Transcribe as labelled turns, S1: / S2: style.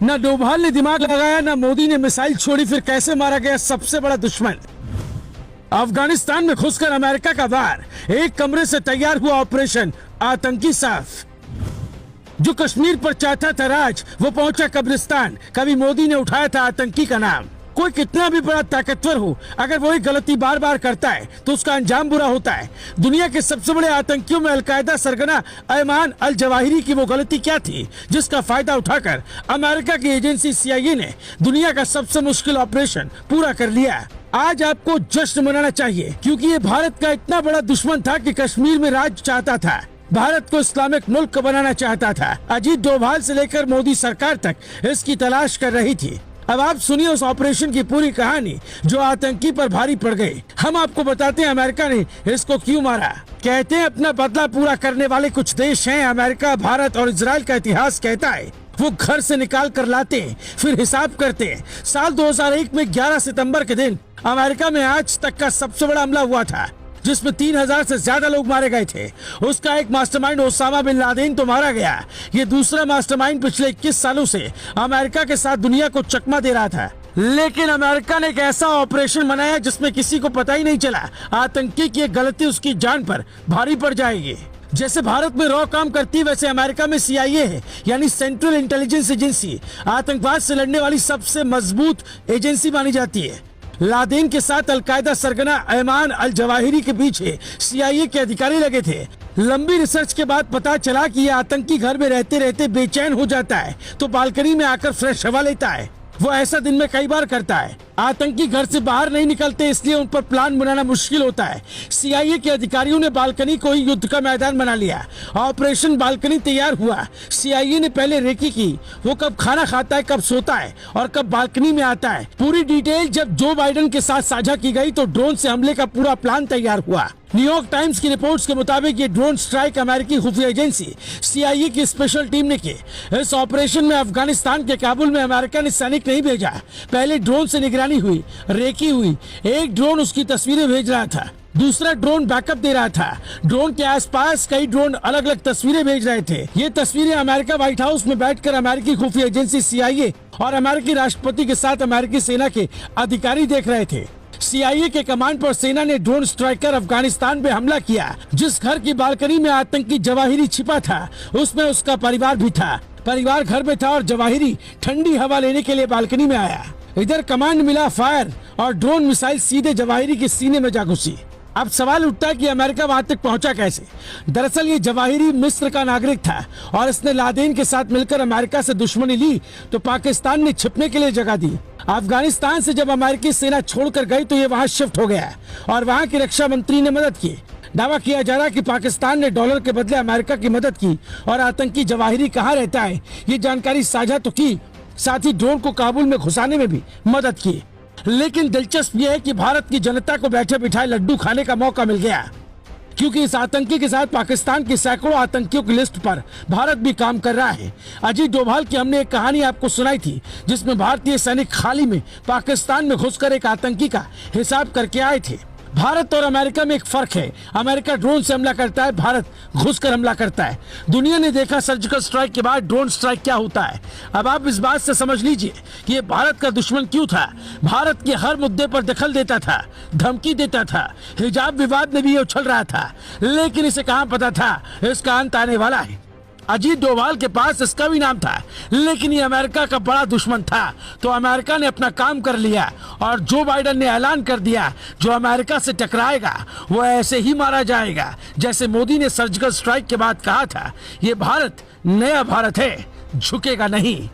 S1: न डोभाल ने दिमाग लगाया, न मोदी ने मिसाइल छोड़ी, फिर कैसे मारा गया सबसे बड़ा दुश्मन। अफगानिस्तान में घुसकर अमेरिका का वार, एक कमरे से तैयार हुआ ऑपरेशन आतंकी साफ। जो कश्मीर पर चाहता था राज, वो पहुंचा कब्रिस्तान। कभी मोदी ने उठाया था आतंकी का नाम। कोई कितना भी बड़ा ताकतवर हो, अगर वही गलती बार बार करता है तो उसका अंजाम बुरा होता है। दुनिया के सबसे बड़े आतंकियों में अलकायदा सरगना अयमान अल जवाहिरी की वो गलती क्या थी जिसका फायदा उठाकर अमेरिका की एजेंसी CIA ने दुनिया का सबसे मुश्किल ऑपरेशन पूरा कर लिया। आज आपको जश्न मनाना चाहिए, क्योंकि ये भारत का इतना बड़ा दुश्मन था कि कश्मीर में राज चाहता था, भारत को इस्लामिक मुल्क बनाना चाहता था। अजीत डोभाल से लेकर मोदी सरकार तक इसकी तलाश कर रही थी। अब आप सुनिए उस ऑपरेशन की पूरी कहानी जो आतंकी पर भारी पड़ गई। हम आपको बताते हैं अमेरिका ने इसको क्यों मारा। कहते हैं अपना बदला पूरा करने वाले कुछ देश हैं, अमेरिका, भारत और इजराइल का इतिहास कहता है वो घर से निकाल कर लाते हैं, फिर हिसाब करते हैं। साल 2001 में 11 सितंबर के दिन अमेरिका में आज तक का सबसे बड़ा हमला हुआ था, जिसमें 3000 से ज्यादा लोग मारे गए थे। उसका एक मास्टरमाइंड ओसामा बिन लादेन तो मारा गया। ये दूसरा मास्टरमाइंड पिछले 21 सालों से अमेरिका के साथ दुनिया को चकमा दे रहा था। लेकिन अमेरिका ने एक ऐसा ऑपरेशन बनाया जिसमें किसी को पता ही नहीं चला आतंकी की एक गलती उसकी जान पर भारी पड़ जाएगी। जैसे भारत में रॉ काम करती है, वैसे अमेरिका में CIA है, यानी सेंट्रल इंटेलिजेंस एजेंसी। आतंकवाद से लड़ने वाली सबसे मजबूत एजेंसी मानी जाती है। लादेन के साथ अलकायदा सरगना अयमान अल जवाहिरी के पीछे CIA के अधिकारी लगे थे। लंबी रिसर्च के बाद पता चला कि ये आतंकी घर में रहते रहते बेचैन हो जाता है तो बालकनी में आकर फ्रेश हवा लेता है। वो ऐसा दिन में कई बार करता है। आतंकी घर से बाहर नहीं निकलते, इसलिए उन पर प्लान बनाना मुश्किल होता है। CIA के अधिकारियों ने बालकनी को ही युद्ध का मैदान बना लिया। ऑपरेशन बालकनी तैयार हुआ। CIA ने पहले रेकी की, वो कब खाना खाता है, कब सोता है और कब बालकनी में आता है। पूरी डिटेल जब जो बाइडेन के साथ साझा की गई तो ड्रोन से हमले का पूरा प्लान तैयार हुआ। न्यूयॉर्क टाइम्स की रिपोर्ट्स के मुताबिक ये ड्रोन स्ट्राइक अमेरिकी खुफिया एजेंसी CIA की स्पेशल टीम ने की। इस ऑपरेशन में अफगानिस्तान के काबुल में अमेरिका ने सैनिक नहीं भेजा। पहले ड्रोन से निगरानी हुई, रेकी हुई। एक ड्रोन उसकी तस्वीरें भेज रहा था, दूसरा ड्रोन बैकअप दे रहा था। ड्रोन के आसपास कई ड्रोन अलग अलग तस्वीरें भेज रहे थे। ये तस्वीरें अमेरिका व्हाइट हाउस में बैठकर अमेरिकी खुफिया एजेंसी CIA और अमेरिकी राष्ट्रपति के साथ अमेरिकी सेना के अधिकारी देख रहे थे। CIA के कमांड पर सेना ने ड्रोन स्ट्राइक कर अफगानिस्तान पे हमला किया। जिस घर की बालकनी में आतंकी जवाहिरी छिपा था, उसमें उसका परिवार भी था। परिवार घर में था और जवाहिरी ठंडी हवा लेने के लिए बालकनी में आया। इधर कमांड मिला फायर और ड्रोन मिसाइल सीधे जवाहिरी के सीने में जा घुसी। अब सवाल उठता है कि अमेरिका वहां तक पहुंचा कैसे। दरअसल ये जवाहिरी मिस्र का नागरिक था और इसने लादेन के साथ मिलकर अमेरिका से दुश्मनी ली तो पाकिस्तान ने छिपने के लिए जगह दी। अफगानिस्तान से जब अमेरिकी सेना छोड़कर गई तो ये वहां शिफ्ट हो गया और वहां की रक्षा मंत्री ने मदद की। दावा किया जा रहा कि पाकिस्तान ने डॉलर के बदले अमेरिका की मदद की और आतंकी जवाहिरी कहाँ रहता है ये जानकारी साझा तो की, साथ ही ड्रोन को काबुल में घुसाने में भी मदद की। लेकिन दिलचस्प यह है कि भारत की जनता को बैठे बिठाए लड्डू खाने का मौका मिल गया, क्योंकि इस आतंकी के साथ पाकिस्तान के सैकड़ों आतंकियों की लिस्ट पर भारत भी काम कर रहा है। अजीत डोभाल की हमने एक कहानी आपको सुनाई थी जिसमें भारतीय सैनिक खाली में पाकिस्तान में घुसकर एक आतंकी का हिसाब करके आए थे। भारत और अमेरिका में एक फर्क है, अमेरिका ड्रोन से हमला करता है, भारत घुसकर हमला करता है। दुनिया ने देखा सर्जिकल स्ट्राइक के बाद ड्रोन स्ट्राइक क्या होता है। अब आप इस बात से समझ लीजिए कि ये भारत का दुश्मन क्यों था। भारत के हर मुद्दे पर दखल देता था, धमकी देता था। हिजाब विवाद में भी ये उछल रहा था, लेकिन इसे कहाँ पता था इसका अंत आने वाला है। अजीत डोभाल के पास इसका भी नाम था, लेकिन ये अमेरिका का बड़ा दुश्मन था तो अमेरिका ने अपना काम कर लिया और जो बाइडेन ने ऐलान कर दिया जो अमेरिका से टकराएगा वो ऐसे ही मारा जाएगा। जैसे मोदी ने सर्जिकल स्ट्राइक के बाद कहा था, ये भारत नया भारत है, झुकेगा नहीं।